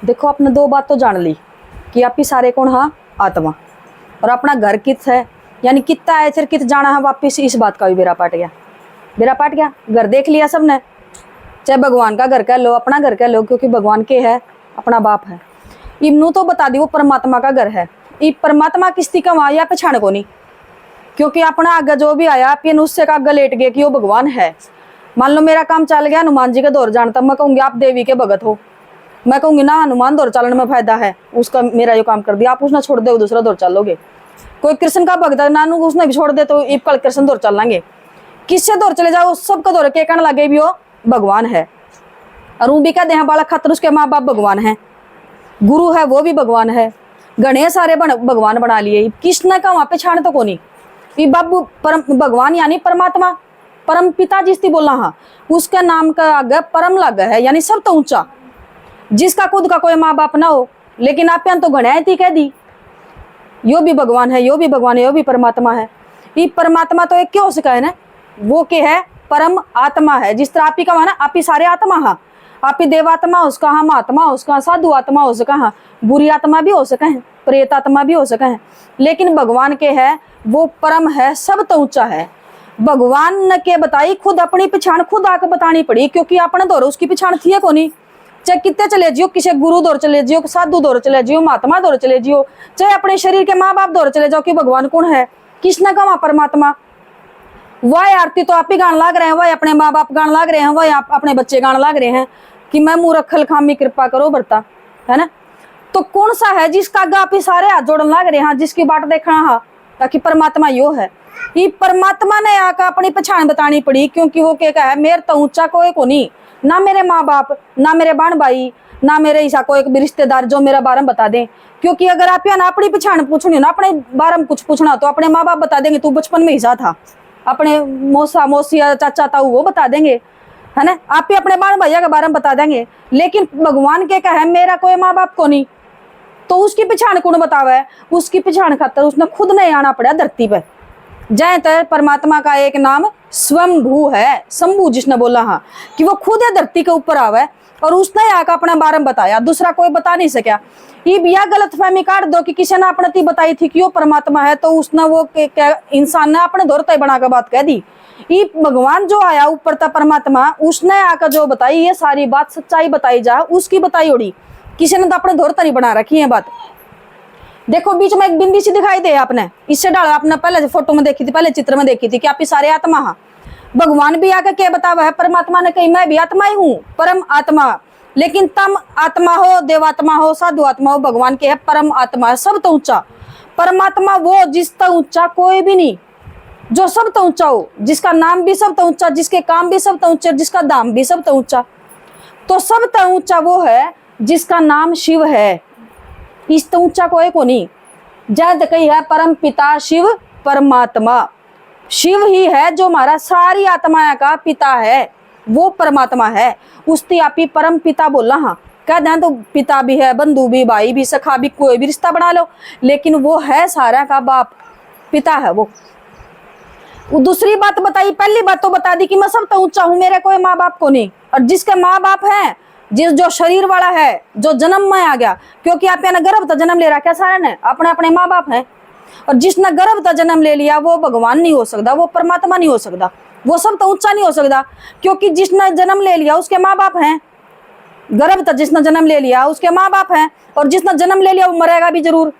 देखो आपने दो बात तो जान ली कि आप ही सारे कौन, हाँ आत्मा, और अपना घर कित है यानी कितना है फिर कित जाना है वापिस, इस बात का भी बेरा पाट गया। बेरा पाट गया, घर देख लिया सबने, चाहे भगवान का घर कह लो, अपना घर कह लो, क्योंकि भगवान के है, अपना बाप है। इब्नू तो बता दी वो परमात्मा का घर है। ये परमात्मा किस्ती का वहां या पछाण को नहीं, क्योंकि अपना आगे जो भी आया आप उससे का आगे लेट गए कि वो भगवान है। मान लो मेरा काम चल गया हनुमान जी के दौर जानता, मैं कहूंगी आप देवी के भगत हो, मैं कहूंगी ना हनुमान दौर चलने में फायदा है, उसका मेरा जो काम कर दिया आप उसने छोड़ दे दूसरा दौर चलोगे। कोई कृष्ण का भगत है नानू उसने भी छोड़ दे तो इब कल कृष्ण दौर चल लेंगे, किससे दौर चले जाओ सबका दौर के कहने लगे भी वो भगवान है। और वो भी कहते हैं बालक खातर उसके माँ बाप भगवान है, गुरु है वो भी भगवान है, गणे सारे भगवान बना लिए। किसने का वहां पे छाण तो को नहीं, बाबू परम भगवान यानी परमात्मा, परम पिता जिसकी बोला, हाँ उसका नाम का आगे परम लग है, यानी सब तो ऊंचा, जिसका खुद का कोई माँ बाप ना हो, लेकिन आप तो गणा थी कह दी, यो भी भगवान है, यो भी भगवान है, यो भी परमात्मा है। ये परमात्मा तो एक क्या हो सका है ना, वो क्या है, परम आत्मा है। जिस तरह आप ही का माना आप ही सारे आत्मा, हाँ आप ही देवात्मा हो उसका, हाँ महात्मा हो उसका, साधु आत्मा हो सका, हाँ बुरी आत्मा भी हो सका है, प्रेत आत्मा भी हो सका है, लेकिन भगवान के है वो परम है, सब तो ऊंचा है। भगवान ने के बताई खुद अपनी पहचान खुद आके बतानी पड़ी, क्योंकि अपने दौर उसकी पहचान थी को नहीं। चाहे कितने चले जियो, किसी गुरु दौर चले जियो, साधु दौर चले जियो, महात्मा दौर चले जियो, चाहे अपने शरीर के माँ बाप दौर चले जाओ कि भगवान कौन है, किसने कहा परमात्मा। वह आरती तो आप ही गान लाग रहे हैं, वह अपने माँ बाप गान लाग रहे हैं, वह आप अपने बच्चे गान लाग रहे हैं कि मैं मूर्ख खामी कृपा करो बरता, है ना। तो कौन सा है जिसका आगे आप ही सारे हाथ जोड़न लाग रहे हैं, जिसकी बाट देखना, हाँ ताकि परमात्मा यो है। ये परमात्मा ने आकर अपनी पहचान बतानी पड़ी, क्योंकि वो क्या है, मेरे तो ऊंचा कोई को नहीं, ना मेरे माँ बाप, ना मेरे बहन भाई, ना मेरे ईसा कोई भी रिश्तेदार जो मेरा बारे में बता दें। क्योंकि अगर आप या ना अपनी पहचान पूछनी हो ना, अपने बारे में कुछ पूछना तो अपने माँ बाप बता देंगे तू बचपन में ईसा था, अपने मौसा मौसिया चाचा ताऊ वो बता देंगे, है ना। आप ही अपने बहन भैया के बारे में बता देंगे, लेकिन भगवान के है मेरा कोई माँ बाप को नहीं, तो उसकी पहचान कौन बतावा है। उसकी पहचान खातर उसने खुद नहीं आना पड़ा धरती पर। जय तय परमात्मा का एक नाम स्वयंभू है, शंभू जिसने बोला, हाँ कि वो खुद है धरती के ऊपर आवे और उसने आकर अपने बारे में बताया, दूसरा कोई बता नहीं सका। ये बिया गलत फहमी काट दो कि किसी ने अपने ती बताई थी कि वो परमात्मा है, तो उसने वो इंसान ने अपने दौरते बना कर बात कह दी। ये भगवान जो आया ऊपर था परमात्मा, उसने आकर जो बताई ये सारी बात सच्चाई बताई जा, उसकी बताई उड़ी, किसी ने तो अपने दौरता नहीं बना रखी है बात। देखो बीच में एक बिंदी सी दिखाई दे आपने, इससे डाला आपने पहले फोटो में देखी थी, पहले चित्र में देखी थी कि आप ही सारे आत्मा, हाँ भगवान भी आके क्या बतावा है, परमात्मा ने कही मैं भी आत्मा ही हूँ, परम आत्मा। लेकिन तम आत्मा हो, देवात्मा हो, साधु आत्मा हो, भगवान के है परम आत्मा है, सब तो ऊंचा परमात्मा, वो जिस तो ऊंचा कोई भी नहीं, जो सब तो ऊंचा हो, जिसका नाम भी सब तो ऊंचा, जिसके काम भी सब तो ऊंचे, जिसका दाम भी सब तो ऊंचा। तो सब तो ऊंचा वो है जिसका नाम शिव है, इस तो ऊंचा कोई को नहीं। जद कही है परम पिता शिव परमात्मा, शिव ही है जो हमारा सारी आत्माएं का पिता है, वो परमात्मा है। उसकी आप ही परम पिता बोला, हाँ कह दें तो पिता भी है, बंधु भी, भाई भी, सखा भी, कोई भी रिश्ता बना लो, लेकिन वो है सारा का बाप, पिता है वो। दूसरी बात बताई, पहली बात तो बता दी कि मैं सब तो ऊंचा हूं, मेरे कोई माँ बाप को नहीं, और जिसके माँ बाप हैं, जिस जो शरीर वाला है, जो जन्म में आ गया, क्योंकि आप ना गर्भ तो जन्म ले रहा क्या सारे ने, अपने अपने माँ बाप हैं, और जिसने गर्भ तो जन्म ले लिया वो भगवान नहीं हो सकता, वो परमात्मा नहीं हो सकता, वो सब तो ऊंचा नहीं हो सकता, क्योंकि जिसने जन्म ले लिया उसके माँ बाप हैं। गर्भ तो जिसने जन्म ले लिया उसके माँ बाप हैं, और जिसने जन्म ले लिया वो मरेगा भी जरूर,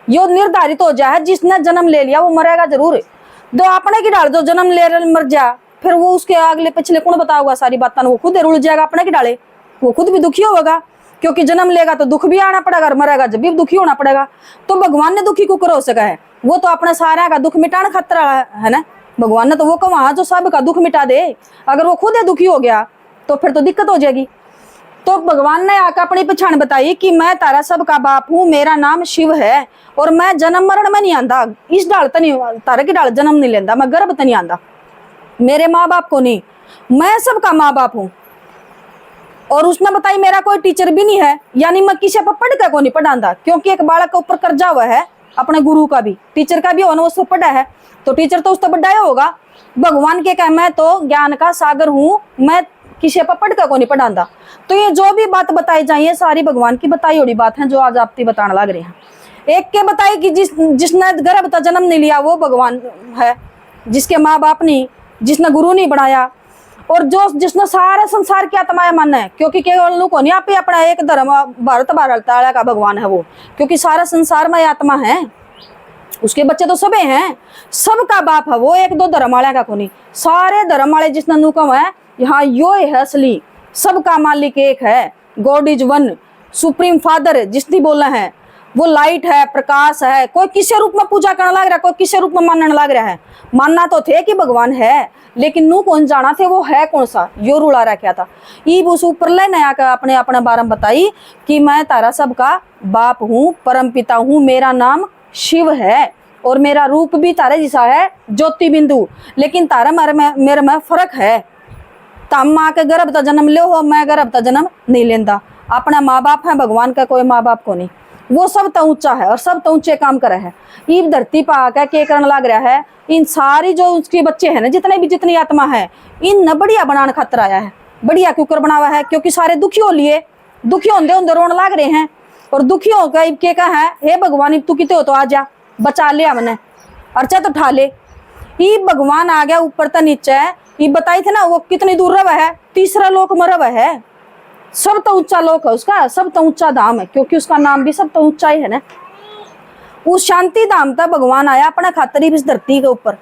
यो निर्धारित हो जाए, जिसने जन्म ले लिया वो मरेगा जरूर। दो अपने की डाल, जो जन्म ले मर जा, फिर वो उसके अगले पिछले कौन बताओगा सारी बात, वो खुद रुल जाएगा अपने की डाले, वो खुद भी दुखी होगा, क्योंकि जन्म लेगा तो दुख भी आना पड़ेगा, और मरेगा जब भी दुखी होना पड़ेगा। तो भगवान ने दुखी को हो सका है, वो तो अपने सारा का दुख मिटाने खतरा है ना, भगवान ने तो वो कहा जो सब का दुख मिटा दे, अगर वो खुद ही दुखी हो गया तो फिर तो दिक्कत हो जाएगी। तो भगवान ने आकर अपनी पहचान बताई कि मैं तारा सब का बाप हूँ, मेरा नाम शिव है, और मैं जन्म मरण में नहीं आंदा, इस डाल तो नहीं, तारे की डाल जन्म नहीं लेंदा, मैं गर्भ तो नहीं आंदा, मेरे माँ बाप को नहीं, मैं सबका माँ बाप हूँ। और उसने बताई मेरा कोई टीचर भी नहीं है, यानी मैं किसी पर पढ़ कर को नहीं पढ़ाता, क्योंकि एक बालक के ऊपर कर्जा हुआ है, अपने गुरु का भी, टीचर का भी होना, उसको पढ़ा है तो टीचर तो उसको बढ़ाया होगा। भगवान के कह मैं तो ज्ञान का सागर हूँ, मैं किसी पर पढ़ का को नहीं पढ़ांदा। तो ये जो भी बात बताई जाए सारी भगवान की बताई हुई बात है जो आज आप बताने लग रहे हैं। एक के बताई कि जिसने गर्भ का जन्म नहीं लिया वो भगवान है, जिसके माँ बाप नहीं, जिसने गुरु नहीं बनाया, और जो जिसने सारे संसार की आत्माएं माना है, क्योंकि केवल लोग नहीं आप अपना एक धर्म भारत वाला का भगवान है वो, क्योंकि सारा संसार में आत्मा है, उसके बच्चे तो सबे हैं, सबका बाप है वो, एक दो धर्म वाले का को नहीं, सारे धर्म वाले जिसने नुकम है यहाँ यो है असली, सबका मालिक एक है, God is one, supreme father जिसने बोला है वो लाइट है, प्रकाश है। कोई किसी रूप में पूजा करने लग रहा है, कोई किसी रूप में मानने लग रहा है। मानना तो थे कि भगवान है, लेकिन नू कौन जाना थे वो है कौन सा, यो रुला रखा था। ईब उस ऊपर ले नया का अपने अपने बारे में बताई कि मैं तारा सबका बाप हूँ, परम पिता हूँ, मेरा नाम शिव है और मेरा रूप भी तारे जैसा है, ज्योति बिंदु, लेकिन तारा मेरे में फर्क है। तम माँ के गर्भ का जन्म लो हो, मैं गर्भ का जन्म नहीं लेंदा। अपना माँ बाप है, भगवान का कोई माँ बाप को नहीं, वो सब तो ऊंचा है और सब तो ऊंचे काम करे है। ईब धरती पर आकर के करने लग रहा है, इन सारी जो उसके बच्चे हैं ना, जितनी आत्मा है, इन न बढ़िया बनाने खातर आया है। बढ़िया क्यों कर बनावा है, क्योंकि सारे दुखी हो लिए, दुखी होंदे रोन लग रहे हैं, और दुखी होकर ईब के कहा है, हे भगवान तू किते हो तो आ जा, बचा ले हमने, अर्चा तो उठा ले। ईब भगवान आ गया ऊपर तो नीचे, ईब बताई थे ना वो कितनी दूर रवा है, तीसरा लोक में रवा है, सब तो ऊंचा लोक है उसका, सब तो ऊंचा धाम है, क्योंकि उसका नाम भी सब तो ऊंचा ही है ना। उस शांति धाम तक भगवान आया अपना खातर इस धरती के ऊपर,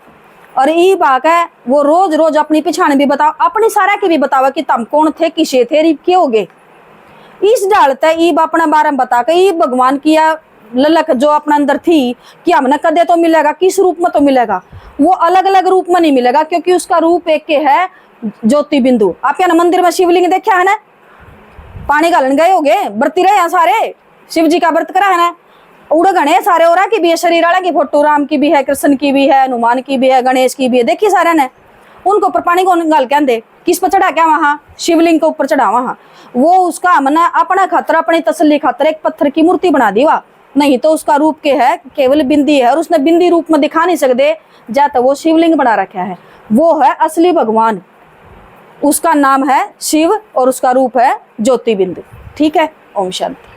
और ये बात है वो रोज रोज अपनी पिछाने भी बताओ, अपनी सारा की भी बतावा कि तुम कौन थे, किसे थे, रीब के हो गए। इस डालता ईब अपना बारे में बता के ईब भगवान की ललक जो अपने अंदर थी कि हमने कदे तो मिलेगा, किस रूप में तो मिलेगा, वो अलग अलग रूप में नहीं मिलेगा, क्योंकि उसका रूप एक के है ज्योति बिंदु। आप यहाँ मंदिर में शिवलिंग देखा है ना, पानी घालन गए हो गए, बरती रहे हैं सारे, शिव जी का व्रत करा है ना, उड़ गणे सारे और की भी है, शरीर वाला की फोटो, राम की भी है, कृष्ण की भी है, हनुमान की भी है, गणेश की भी है, देखिए सारे ने, उनको ऊपर पानी को गाल के दे, किस पर चढ़ा क्या वहां, शिवलिंग के ऊपर चढ़ा वहां, वो उसका हमने अपना खातर अपनी तसल्ली खातर एक पत्थर की मूर्ति बना दी वा, नहीं तो उसका रूप के है केवल बिंदी है, और उसने बिंदी रूप में दिखा नहीं सकते, जा तो वो शिवलिंग बना रखा है, वो है असली भगवान, उसका नाम है शिव और उसका रूप है ज्योति बिंदु। ठीक है, ओम शांति।